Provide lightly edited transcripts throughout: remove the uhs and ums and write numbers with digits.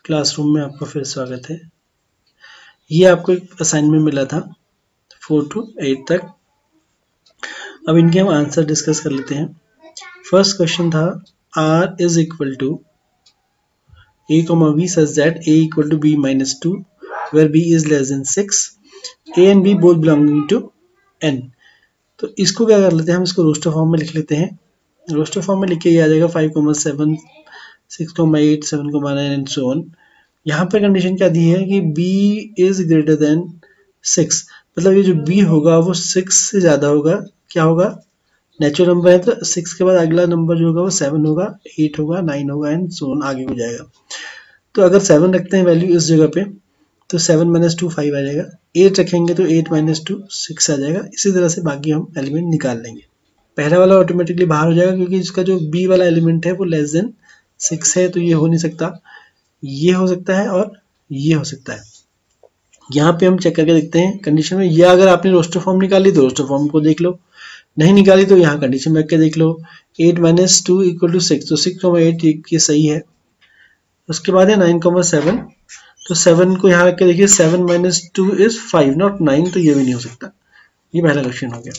Classroom में आपका फिर स्वागत है। ये आपको एक असाइनमेंट मिला था 4 to 8 तक। अब इनके हम आंसर डिस्कस कर लेते हैं। फर्स्ट क्वेश्चन था r is equal to a comma b such that a equal to b minus 2 where b is less than 6, a and b both belonging to n। तो इसको क्या कर लेते हैं, हम इसको रोस्टर फॉर्म में लिख लेते हैं। रोस्टर फॉर्म में लिख के ये आ जाएगा 5,7, 6,8, 7,9 एंड सो ऑन। यहाँ पर कंडीशन क्या दी है कि b इज ग्रेटर देन 6, मतलब ये जो b होगा वो 6 से ज्यादा होगा। क्या होगा, नेचुरल नंबर है तो 6 के बाद अगला नंबर जो होगा वो 7 होगा, 8 होगा, 9 होगा एंड सो ऑन आगे हो जाएगा। तो अगर 7 रखते हैं वैल्यू इस जगह पे तो 7 - 2 5 आ जाएगा। 8 रखेंगे तो 8 - 2 6 आ जाएगा। इसी तरह से बाकी हम एलिमेंट निकाल लेंगे। पहला वाला ऑटोमेटिकली बाहर हो जाएगा क्योंकि इसका जो b वाला एलिमेंट है वो लेस देन 6 है, तो ये हो नहीं सकता। ये हो सकता है और ये हो सकता है। यहाँ पे हम चेक करके देखते हैं कंडीशन में। या अगर आपने रोस्टर फॉर्म निकाली तो रोस्टर फॉर्म को देख लो, नहीं निकाली तो यहाँ कंडीशन में रख के देख लो। 8 - 2 = 6, तो 6,8 ये सही है। उसके बाद है 9,7, तो 7 को यहाँ रख के देखिए। 7 - 2 is 5 not 9, तो ये भी नहीं हो सकता। ये पहला क्वेश्चन हो गया।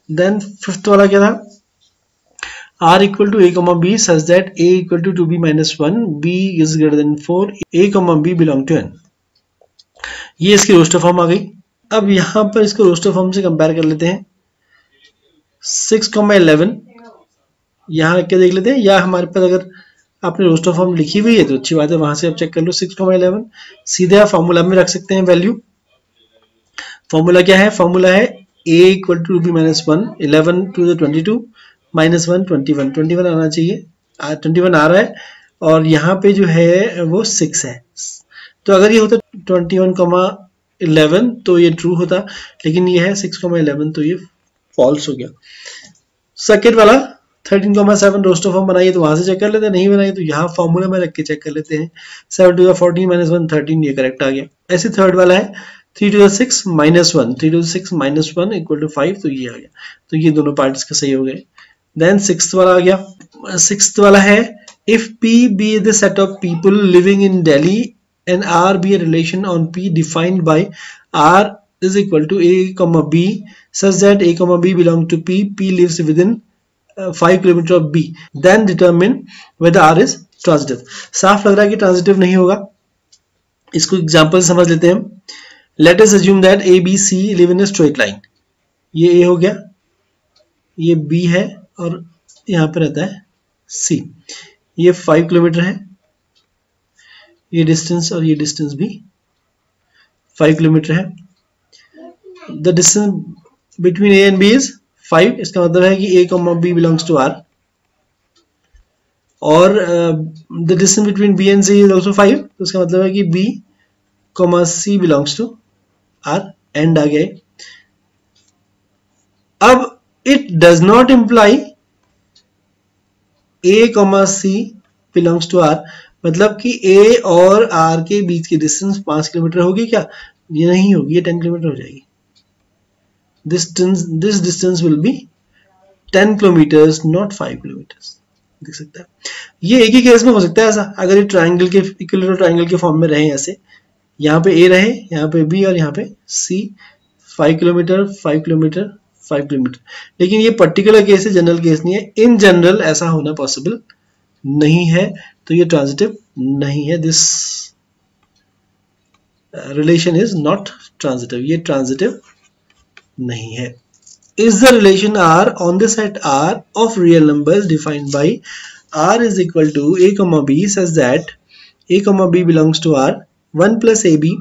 देन फिफ्थ वाला क्या था, r equal to a comma b such that a equal to 2b minus 1, b is greater than 4, a comma b belong to n। ये इसकी रोस्टर फॉर्म आ गई। अब यहाँ पर इसको रोस्टर फॉर्म से कंपेयर कर लेते हैं। 6,11 यहाँ रख के देख लेते हैं, या हमारे पास अगर आपने रोस्टर फॉर्म लिखी हुई है तो अच्छी बात है, वहां से आप चेक कर लो। 6,11 सीधे आप फॉर्मूला में रख सकते हैं वैल्यू। फॉर्मूला क्या है, फॉर्मूला है a equal to 2b minus 1, 11 to the 22 -1 21, 21 आना चाहिए। 21 आ रहा है और यहाँ पे जो है वो 6 है। तो अगर ये होता 21,11 तो ये ट्रू होता, लेकिन ये है 6,11 तो ये फॉल्स हो गया। सेकेंड वाला 13,7 रोस्टर फॉर्म बनाइए तो वहां से चेक कर लेते हैं, नहीं बनाइए तो यहाँ फॉर्मूला में रख के चेक कर लेते हैं। 7 to the 14 - 1 13, ये करेक्ट आ गया। ऐसे थर्ड वाला है 3 to the 6 - 1, 3 to the 6 - 1 = 5, तो ये आ गया। तो ये दोनों पार्ट्स के सही हो गए। देन सिक्स्थ वाला आ गया। सिक्स्थ वाला है if P be the set of people living in Delhi and R be a relation on P defined by R is equal to A comma B such that A comma B belong to P, P lives within 5 km of B, then determine whether R is transitive। साफ लग रहा है कि transitive नहीं होगा। इसको example समझ लेते हैं। Let us assume that A, B, C live in a straight line। ये A हो गया, ये B है और यहाँ पे रहता है C। ये 5 किलोमीटर है, ये डिस्टेंस और ये डिस्टेंस भी 5 किलोमीटर है। The distance between A and B is 5। इसका मतलब है कि A comma B belongs to R और the distance between B and C is also 5। तो इसका मतलब है कि B comma C belongs to R। And आ गया। अब it does not imply A, C belongs to R, मतलब कि A और R के बीच की डिस्टेंस 5 किलोमीटर होगी क्या? ये नहीं होगी, ये 10 किलोमीटर हो जाएगी। This distance will be 10 kilometres not 5 kilometres. देख सकते हैं, ये एक ही केस में हो सकता है ऐसा, अगर ये ट्राइंगल के इक्विलेटरल ट्राइंगल के फॉर्म में रहे ऐसे, यहाँ पे A रहे, यहाँ पे B और यहाँ पे C। 5 kilometre 5 kilometre 5 kilometre. लेकिन ये पर्टिकुलर केस है, जनरल केस नहीं है। इन जनरल ऐसा होना पॉसिबल नहीं है, तो ये ट्रांजिटिव नहीं है। This relation is not transitive, ये ट्रांजिटिव नहीं है। Is the relation R on the set R of real numbers defined by R is equal to A comma B such that A comma B belongs to R 1 plus AB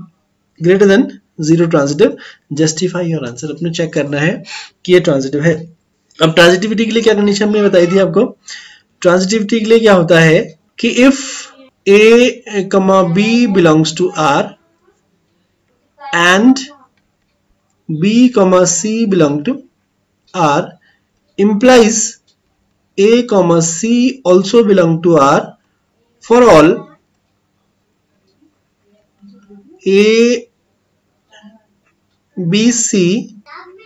greater than 0 transitive. Justify your answer. अपने check करना है कि ये transitive है। अब transitivity के लिए क्या कंडीशन हमने बताई थी आपको। ट्रांजिटिविटी के लिए क्या होता है कि if A comma B belongs to R and B comma C belong to R implies A comma C also belong to R for all A B C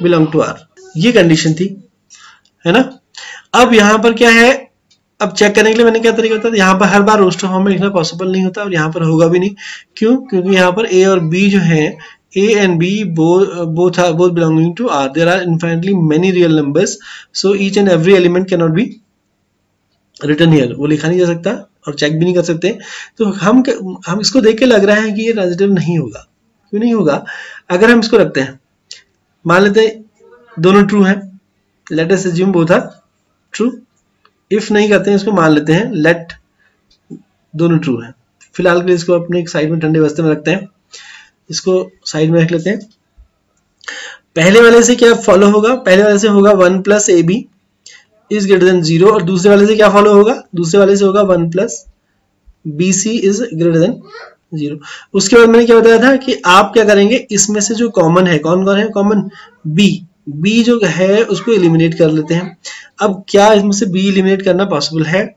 belong to R। ये condition थी, है ना। अब यहां पर क्या है, अब चेक करने के लिए मैंने क्या तरीका बताया, यहाँ पर हर बार रोस्टर फॉर्म में लिखना पॉसिबल नहीं होता और यहाँ पर होगा भी नहीं। क्यों? क्योंकि यहाँ पर ए और बी जो है, A and B both belonging to R. There are infinitely many real numbers, so each and every element cannot be written here. वो लिखा नहीं जा सकता और चेक भी नहीं कर सकते। तो हम इसको देख के लग रहा है कि ये ट्रांजिटिव नहीं होगा। क्यों नहीं होगा? अगर हम इसको रखते हैं, मान लेते हैं दोनों ट्रू हैं, let us assume both are true. If नहीं करते हैं इसको, मान लेते हैं लेट दोनों ट्रू हैं। फिलहाल के लिए इसको अपने एक साइड में ठंडे बस्ते में रखते हैं, इसको साइड में रख लेते हैं। पहले वाले से क्या फॉलो होगा? पहले वाले से होगा 1 plus A B is greater than 0, और दूसरे वाले से क्या फॉलो होगा? दूसरे वाले से होगा 1 plus B C is greater than 0। उसके बाद मैंने क्या बताया था कि आप क्या करेंगे, इसमें से जो कॉमन है, कौन कौन है कॉमन? बी जो है उसको एलिमिनेट कर लेते हैं। अब क्या इसमें से बी एलिमिनेट करना पॉसिबल है?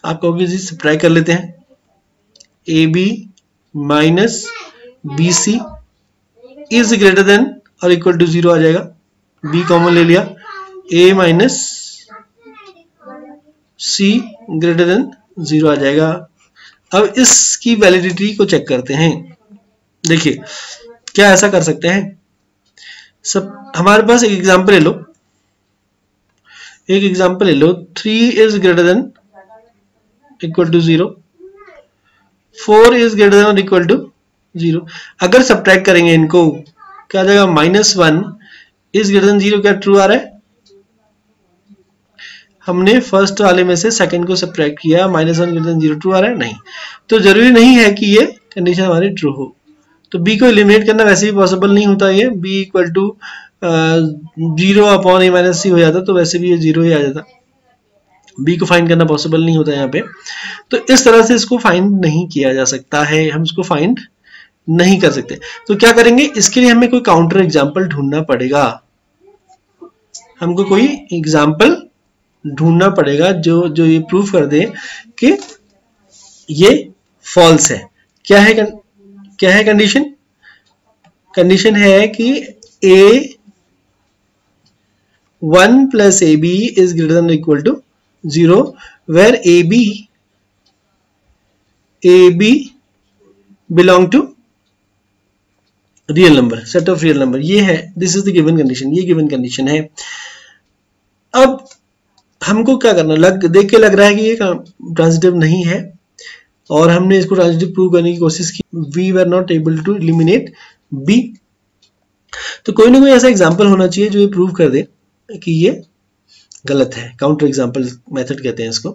आप कहोगे जी सब्ट्रैक्ट कर लेते हैं, A B minus B C is greater than और इक्वल टू 0 आ जाएगा। बी कॉमन ले लिया, A minus C greater than 0 आ जाएगा। अब इसकी वैलिडिटी को चेक करते हैं। देखिए क्या ऐसा कर सकते हैं, सब हमारे पास एक एग्जांपल ले लो, 3 is greater than equal to 0, 4 is greater than और इक्वल टू 0। अगर सब्ट्रैक्ट करेंगे इनको, क्या आ जाएगा? -1 इज ग्रेटर देन 0। क्या ट्रू आ रहा है? हमने फर्स्ट वाले में से सेकंड को सब्ट्रैक्ट किया, -1 ग्रेटर देन 0, ट्रू आ रहा है? नहीं। तो जरूरी नहीं है कि ये कंडीशन हमारी ट्रू हो। तो बी को एलिमिनेट करना वैसे भी पॉसिबल नहीं होता। ये B equal to 0 upon A minus C हो जाता, तो वैसे भी ये 0 ही आ जाता। बी को फाइंड करना पॉसिबल नहीं होता यहाँ पे। तो इस तरह से इसको फाइंड नहीं किया जा सकता है, हम इसको फाइंड नहीं कर सकते। तो क्या करेंगे, इसके लिए हमें कोई काउंटर एग्जाम्पल ढूंढना पड़ेगा। हमको कोई एग्जाम्पल ढूंढना पड़ेगा जो ये प्रूफ कर दे कि ये फॉल्स है। क्या है कंडीशन? कंडीशन है कि A1 plus AB is greater than equal to 0, where AB belong to real number, set of real number. ये है, this is the given condition, ये गिवन कंडीशन है। अब हमको क्या करना, देख के लग रहा है कि ये ट्रांजिटिव नहीं है और हमने इसको ट्रांजिटिव प्रूव करने की कोशिश की। We were not able to eliminate B. तो कोई ना कोई ऐसा एग्जांपल होना चाहिए जो ये प्रूव कर दे कि ये गलत है। काउंटर एग्जांपल मेथड कहते हैं इसको।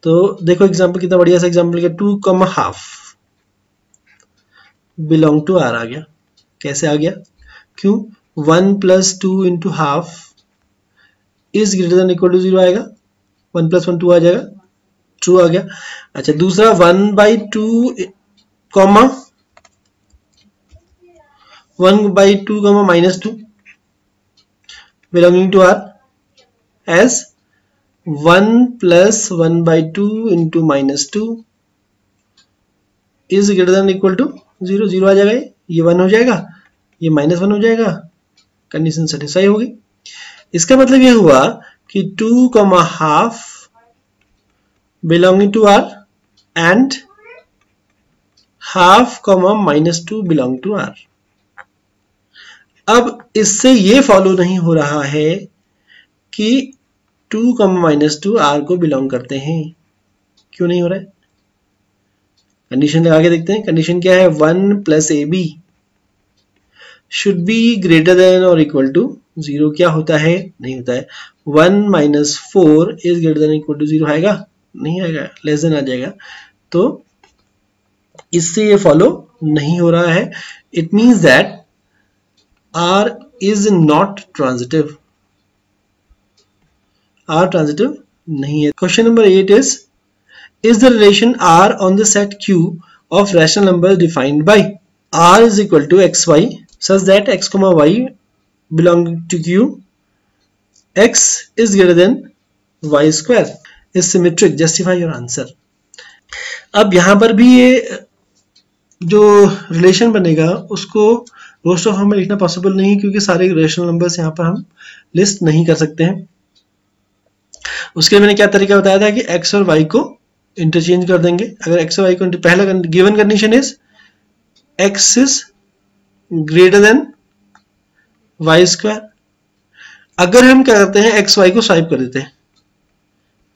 तो देखो एग्जांपल कितना बढ़िया सा एग्जांपल है, 2,5 बिलोंग टू आर आ गया। कैसे आ गया? क्यों? 1 plus 2 into half is greater than equal to 0 आएगा। 1 प्लस 1 2 आ जाएगा, ट्रू आ गया। अच्छा दूसरा 1/2 comma -2 belonging to R as 1 plus 1/2 into -2 is greater than equal to 0। 0 आ जाएगा, ये 1 हो जाएगा, ये -1 हो जाएगा, कंडीशन सेटिस्फाई होगी। इसका मतलब ये हुआ कि 2,5 belonging to R and half -2 belong to R. अब इससे ये फॉलो नहीं हो रहा है कि 2, -2 आर को बिलोंग करते हैं। क्यों नहीं हो रहा है? कंडीशन लगा के देखते हैं। कंडीशन क्या है? 1 plus AB should be greater than और इक्वल टू 0। क्या होता है? नहीं होता है। 1 - 4 is greater than equal to 0 आएगा? नहीं आएगा, लेस देन आ जाएगा। तो इससे ये फॉलो नहीं हो रहा है। It means that R is not transitive. R transitive नहीं है। Question number 8 is the relation R on the set Q of rational numbers defined by R is equal to xy such that x, y belong to Q, x is greater than y square is symmetric. Justify your answer. अब यहाँ पर भी ये जो relation बनेगा उसको roster form में लिखना पॉसिबल नहीं, क्योंकि सारे रेशनल नंबर्स यहाँ पर हम लिस्ट नहीं कर सकते हैं। उसके लिए मैंने क्या तरीका बताया था कि x और y को इंटरचेंज कर देंगे। अगर x और y को, पहला given condition is x is greater than Y square. अगर हम क्या करते हैं x y को स्वाइप कर देते हैं,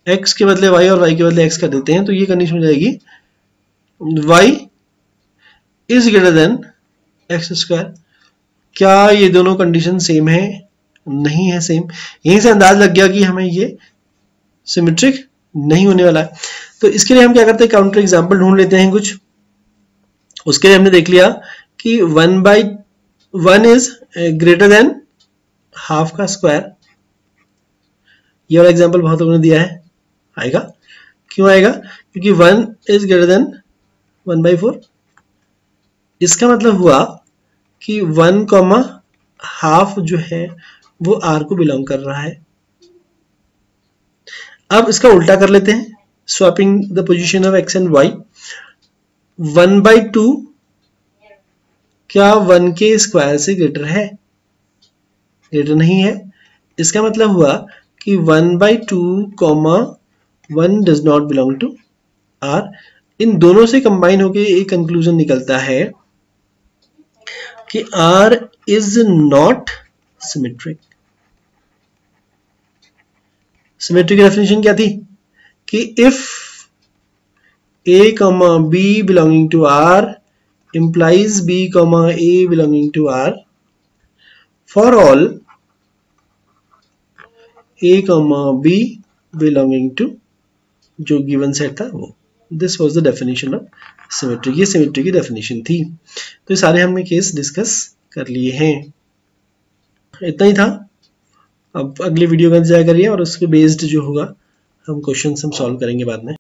x के बदले y और y के बदले x कर देते हैं, तो ये कंडीशन हो जाएगी y is greater then x square. क्या ये दोनों कंडीशन सेम है? नहीं है सेम। यहीं से अंदाज लग गया कि हमें ये सिमेट्रिक नहीं होने वाला है। तो इसके लिए हम क्या करते हैं, काउंटर एग्जांपल ढूंढ लेते हैं कुछ। उसके लिए हमने देख लिया कि 1/1 इज ग्रेटर देन हाफ का स्क्वायर। ये वाला एग्जांपल बहुत लोगों ने दिया है, आएगा। क्यों आएगा? क्योंकि 1 इज ग्रेटर देन 1/4। इसका मतलब हुआ कि 1, हाफ जो है वो r को बिलोंग कर रहा है। अब इसका उल्टा कर लेते हैं, swapping the position of x and y। 1/2 क्या 1 के स्क्वायर से ग्रेटर है? ग्रेटर नहीं है। इसका मतलब हुआ कि 1/2, 1 does not belong to r। इन दोनों से कंबाइन होकर एक कंक्लूजन निकलता है कि r is not symmetric. Symmetric की डेफिनेशन क्या थी कि if a, b belonging to r implies b, a belonging to r for all a, b belonging to जो गिवन सेट था वो। This was the definition of symmetric. ये symmetric की definition थी। तो ये सारे हमने केस डिस्कस कर लिए हैं। इतना ही था। अब अगली वीडियो का इंतजार करिए और उसके बेस्ड जो होगा हम क्वेश्चन हम सॉल्व करेंगे बाद में।